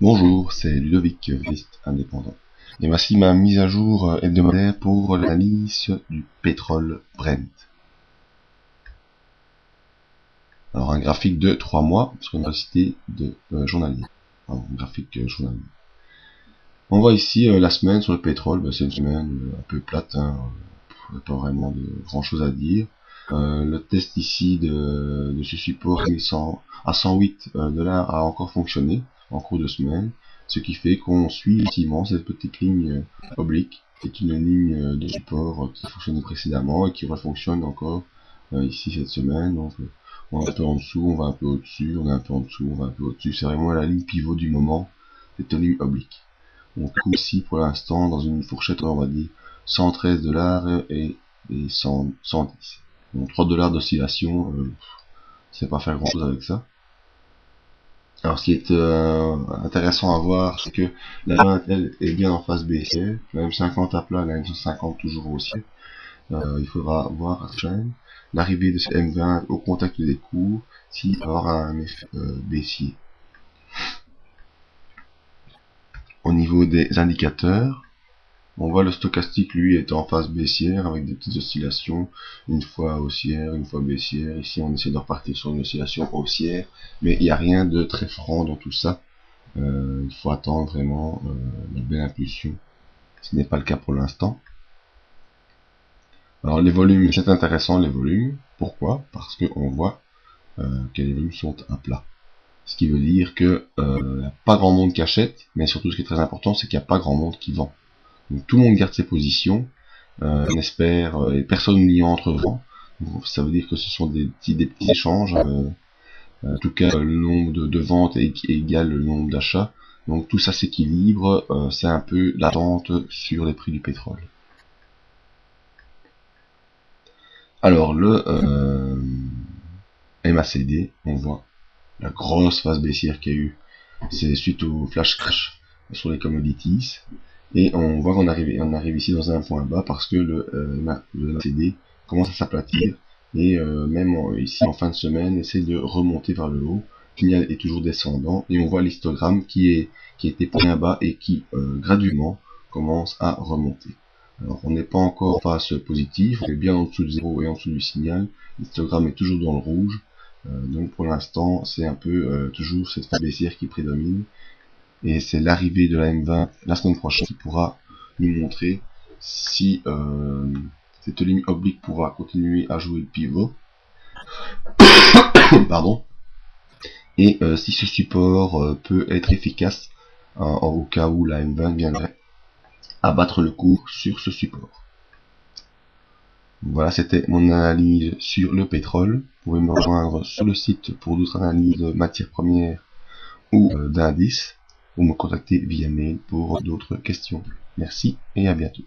Bonjour, c'est Ludovic, journaliste indépendant. Et voici ma mise à jour hebdomadaire pour l'analyse du pétrole Brent. Alors un graphique de 3 mois, parce qu'on a cité de journalier. Enfin, un graphique journalier. On voit ici la semaine sur le pétrole, c'est une semaine un peu plate, pas vraiment de grand chose à dire. Le test ici de ce support à 108 dollars a encore fonctionné en cours de semaine, ce qui fait qu'on suit effectivement cette petite ligne oblique, qui est une ligne de support qui fonctionnait précédemment et qui refonctionne encore ici cette semaine. Donc on est un peu en dessous, on va un peu au-dessus, on est un peu en dessous, on va un peu au-dessus. C'est vraiment la ligne pivot du moment, cette ligne oblique. Donc ici pour l'instant dans une fourchette on va dire 113 dollars et 110. Donc 3 dollars d'oscillation, c'est pas faire grand chose avec ça. Alors ce qui est intéressant à voir, c'est que la 20 elle est bien en phase baissière, la M50 à plat, la M150 toujours haussière. Il faudra voir la chaîne, l'arrivée de cette M20 au contact des cours, s'il va avoir un effet baissier. Au niveau des indicateurs, on voit le stochastique, lui, est en phase baissière avec des petites oscillations, une fois haussière, une fois baissière. Ici, on essaie de repartir sur une oscillation haussière, mais il n'y a rien de très franc dans tout ça. Il faut attendre vraiment la belle impulsion. Ce n'est pas le cas pour l'instant. Alors, les volumes, c'est intéressant, les volumes. Pourquoi? Parce qu'on voit que les volumes sont à plat. Ce qui veut dire que il n'y a pas grand monde qui achète, mais surtout, ce qui est très important, c'est qu'il n'y a pas grand monde qui vend. Donc tout le monde garde ses positions, on espère, et personne n'y entre vend. Ça veut dire que ce sont des petits échanges. En tout cas, le nombre de ventes est égal le nombre d'achats. Donc tout ça s'équilibre, c'est un peu l'attente sur les prix du pétrole. Alors le MACD, on voit la grosse phase baissière qu'il y a eu. C'est suite au flash crash sur les commodities. Et on voit qu'on arrive ici dans un point bas parce que le MACD commence à s'aplatir et même ici en fin de semaine essaie de remonter vers le haut. Le signal est toujours descendant et on voit l'histogramme qui était point bas et qui graduellement commence à remonter. Alors on n'est pas encore en phase positive, on est bien en dessous de 0 et en dessous du signal. L'histogramme est toujours dans le rouge. Donc pour l'instant c'est un peu toujours cette phase baissière qui prédomine. Et c'est l'arrivée de la M20 la semaine prochaine qui pourra nous montrer si cette ligne oblique pourra continuer à jouer le pivot. Pardon. Et si ce support peut être efficace au cas où la M20 viendrait abattre le cours sur ce support. Voilà, c'était mon analyse sur le pétrole. Vous pouvez me rejoindre sur le site pour d'autres analyses de matières premières ou d'indices, ou me contacter via mail pour d'autres questions. Merci et à bientôt.